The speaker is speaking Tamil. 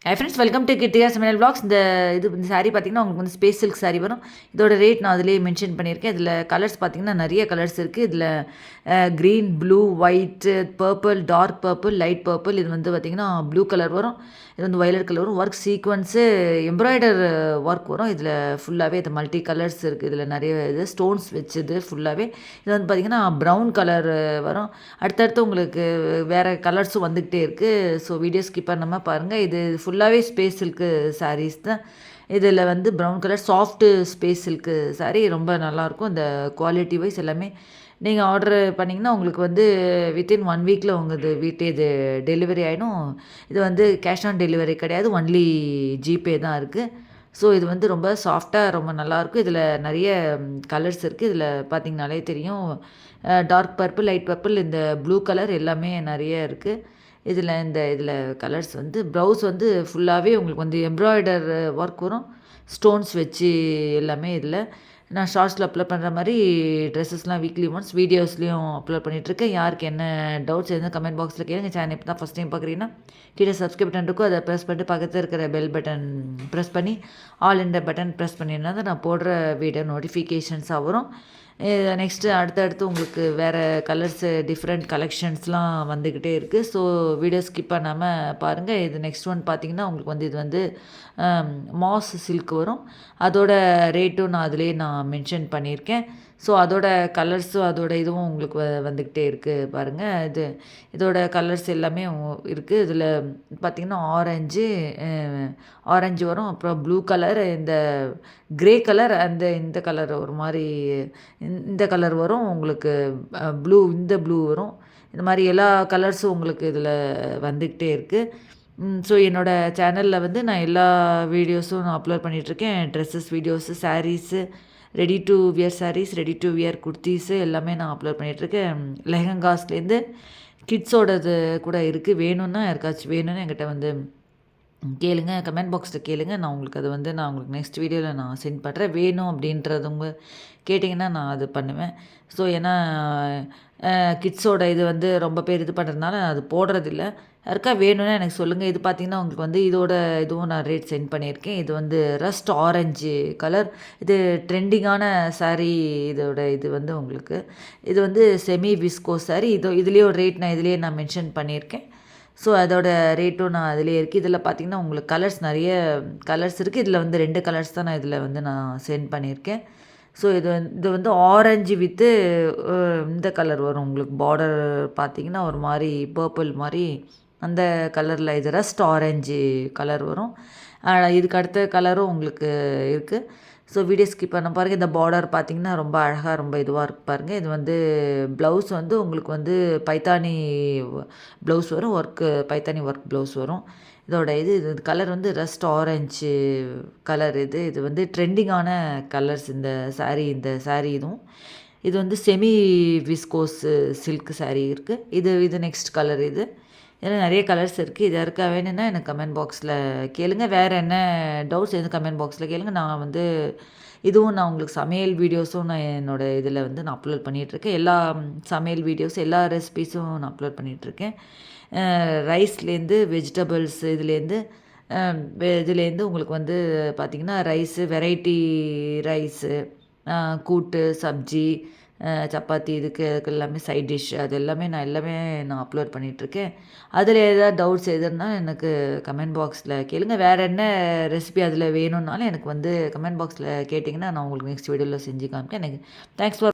ஹை ஃப்ரெண்ட்ஸ், வெல்கம் டு கிட்டியா சமையல் வ்ளாக்ஸ். இந்த சாரீ பார்த்தீங்கன்னா உங்களுக்கு வந்து ஸ்பேஸ் சில்க் சாரீ வரும். இதோட ரேட் நான் அதிலேயே மென்ஷன் பண்ணியிருக்கேன். இதில் கலர்ஸ் பார்த்தீங்கன்னா நிறைய கலர்ஸ் இருக்குது. இதில் green, blue, white, purple, dark purple, light purple. இது வந்து பார்த்திங்கன்னா ப்ளூ கலர் வரும். இது வந்து வயலட் கலர் வரும். ஒர்க் சீக்வன்ஸு எம்ப்ராய்டர் ஒர்க் வரும். இதில் ஃபுல்லாகவே இது மல்டி கலர்ஸ் இருக்குது. இதில் நிறைய இது ஸ்டோன்ஸ் வச்சுது ஃபுல்லாகவே. இது வந்து பார்த்திங்கன்னா ப்ரௌன் கலர் வரும். அடுத்தடுத்து உங்களுக்கு வேறு கலர்ஸும் வந்துக்கிட்டே இருக்குது. ஸோ வீடியோ ஸ்கிப் பண்ணாமல் பாருங்கள். இது ஃபுல்லாகவே ஸ்பேஸ் சில்க்கு சாரீஸ் தான். இதில் வந்து brown colour soft space silk sari ரொம்ப நல்லாயிருக்கும். இந்த குவாலிட்டி வைஸ் எல்லாமே நீங்கள் ஆர்டர் பண்ணிங்கன்னா உங்களுக்கு வந்து வித்தின் 1 வீக்கில் உங்கள் வீட்டே இது டெலிவரி ஆகிடும். இது வந்து கேஷ் ஆன் டெலிவரி கிடையாது, ஒன்லி ஜிபே தான் இருக்குது. ஸோ இது வந்து ரொம்ப சாஃப்டாக ரொம்ப நல்லாயிருக்கும். இதில் நிறைய கலர்ஸ் இருக்குது. இதில் பார்த்திங்கனாலே தெரியும். டார்க் பர்பிள், லைட் பர்பிள், இந்த ப்ளூ கலர் எல்லாமே நிறைய இருக்குது. இதில் கலர்ஸ் வந்து ப்ளவுஸ் வந்து ஃபுல்லாகவே உங்களுக்கு வந்து எம்ப்ராய்டர் ஒர்க் வரும். ஸ்டோன்ஸ் வச்சு எல்லாமே இதில் நான் ஷார்ட்ஸில் அப்லோட் பண்ணுற மாதிரி ட்ரெஸ்ஸஸ்லாம் வீக்லி ஒன்ஸ் வீடியோஸ்லேயும் அப்லோட் பண்ணிகிட்ருக்கேன். யாருக்கு என்ன டவுட்ஸ் எதுவும் கமெண்ட் பாக்ஸில் கேளுங்க. சேனல் இப்போ தான் ஃபஸ்ட் டைம் பார்க்குறீங்கன்னா கீழே சப்ஸ்கிரைப் பட்டன் இருக்கும், அதை ப்ரெஸ் பண்ணிட்டு பக்கத்தில் இருக்கிற பெல் பட்டன் ப்ரெஸ் பண்ணி ஆல் இந்த பட்டன் ப்ரெஸ் பண்ணியிருந்தா தான் நான் போடுற வீடியோ நோட்டிஃபிகேஷன்ஸாக வரும். நெக்ஸ்ட்டு அடுத்தடுத்து உங்களுக்கு வேறு கலர்ஸு டிஃப்ரெண்ட் கலெக்ஷன்ஸ்லாம் வந்துக்கிட்டே இருக்குது. ஸோ வீடியோ ஸ்கிப் பண்ணாமல் பாருங்கள். இது நெக்ஸ்ட் ஒன் பார்த்திங்கன்னா உங்களுக்கு வந்து இது வந்து மாஸ் சில்க் வரும். அதோட ரேட்டும் நான் அதிலே மென்ஷன் பண்ணியிருக்கேன். ஸோ அதோட கலர்ஸும் அதோட இதுவும் உங்களுக்கு வந்துக்கிட்டே இருக்குது பாருங்கள். இதோட கலர்ஸ் எல்லாமே இருக்குது. இதில் பார்த்திங்கன்னா ஆரஞ்சு வரும். அப்புறம் ப்ளூ கலர், இந்த க்ரே கலர், இந்த கலர் ஒரு மாதிரி இந்த கலர் வரும் உங்களுக்கு. ப்ளூ வரும். இந்த மாதிரி எல்லா கலர்ஸும் உங்களுக்கு இதில் வந்துக்கிட்டே இருக்குது. ஸோ என்னோடய சேனலில் வந்து நான் எல்லா வீடியோஸும் நான் அப்லோட் பண்ணிகிட்ருக்கேன். Dresses videos, saris, ready to wear saris, ready to wear kurtis எல்லாமே நான் அப்லோட் பண்ணிகிட்ருக்கேன். லெஹங்காஸ்லேருந்து கிட்ஸோடது கூட இருக்குது. வேணும்னா யாருக்காச்சும் வேணும்னா என்கிட்ட வந்து கேளுங்க, கமெண்ட் பாக்ஸில் கேளுங்க. நான் உங்களுக்கு நெக்ஸ்ட் வீடியோவில் நான் சென்ட் பண்ணுறேன். வேணும் அப்படின்றவங்க கேட்டிங்கன்னா நான் அது பண்ணுவேன். ஸோ ஏன்னா கிட்ஸோட இது வந்து ரொம்ப பேர் இது பண்ணுறதுனால நான் அது போடுறதில்ல. யாருக்கா வேணும்னா எனக்கு சொல்லுங்கள். இது பார்த்திங்கன்னா உங்களுக்கு வந்து இதுவும் நான் ரேட் சென்ட் பண்ணியிருக்கேன். இது வந்து ரஸ்ட் ஆரஞ்சு கலர். இது ட்ரெண்டிங்கான சாரீ. இது வந்து உங்களுக்கு இது வந்து செமி விஸ்கோ சாரீ. இதுலேயே ஒரு ரேட் நான் இதிலேயே மென்ஷன் பண்ணியிருக்கேன். ஸோ அதோட ரேட்டும் நான் அதிலே இருக்குது. இதில் பார்த்திங்கன்னா உங்களுக்கு நிறைய கலர்ஸ் இருக்குது. இதில் வந்து 2 கலர்ஸ் தான் நான் சென்ட் பண்ணியிருக்கேன். ஸோ இது வந்து ஆரஞ்சு வித்து இந்த கலர் வரும் உங்களுக்கு. பார்டர் பார்த்திங்கன்னா ஒரு மாதிரி பர்பிள் மாதிரி அந்த கலரில் இது ரஸ்ட் ஆரஞ்சு கலர் வரும். இதுக்கு அடுத்த கலரும் உங்களுக்கு இருக்குது. ஸோ வீடியோ ஸ்கிப் பண்ண பாருங்கள். இந்த பார்டர் பார்த்திங்கன்னா ரொம்ப அழகாக ரொம்ப இதுவாக இருக்கு பாருங்கள். இது வந்து ப்ளவுஸ் வந்து உங்களுக்கு வந்து பைத்தானி ப்ளவுஸ் வரும். பைத்தானி ஒர்க் ப்ளவுஸ் வரும். இது கலர் வந்து ரஸ்ட் ஆரஞ்சு கலர். இது வந்து ட்ரெண்டிங்கான கலர்ஸ் இந்த சாரீ இதுவும். இது வந்து செமி விஸ்கோஸ் சில்க் சாரீ இருக்குது. இது நெக்ஸ்ட் கலர். இதில் நிறைய கலர்ஸ் இருக்குது. இது யாருக்கா வேணும்னா எனக்கு கமெண்ட் பாக்ஸில் கேளுங்க. வேறு என்ன டவுட்ஸ் எதுவும் கமெண்ட் பாக்ஸில் கேளுங்க. நான் வந்து நான் உங்களுக்கு சமையல் வீடியோஸும் நான் என்னோடய இதில் வந்து நான் அப்லோட் பண்ணிகிட்ருக்கேன். எல்லா சமையல் வீடியோஸ், எல்லா ரெசிபீஸும் நான் அப்லோட் பண்ணிகிட்ருக்கேன். ரைஸ்லேருந்து வெஜிடபிள்ஸ் இதுலேருந்து உங்களுக்கு வந்து பார்த்திங்கன்னா ரைஸு, வெரைட்டி ரைஸு, கூட்டு, சப்ஜி, சப்பாத்தி, இதுக்கு எல்லாமே சைட் டிஷ், அது எல்லாமே நான் அப்லோட் பண்ணிகிட்ருக்கேன். அதில் ஏதாவது டவுட்ஸ் எதுன்னா எனக்கு கமெண்ட் பாக்ஸில் கேளுங்க. வேறு என்ன ரெசிபி அதில் வேணும்னாலும் எனக்கு வந்து கமெண்ட் பாக்ஸில் கேட்டிங்கன்னா நான் உங்களுக்கு நெக்ஸ்ட் வீடியோவில் செஞ்சு காமிப்பேன். எனக்கு தேங்க்ஸ் ஃபார்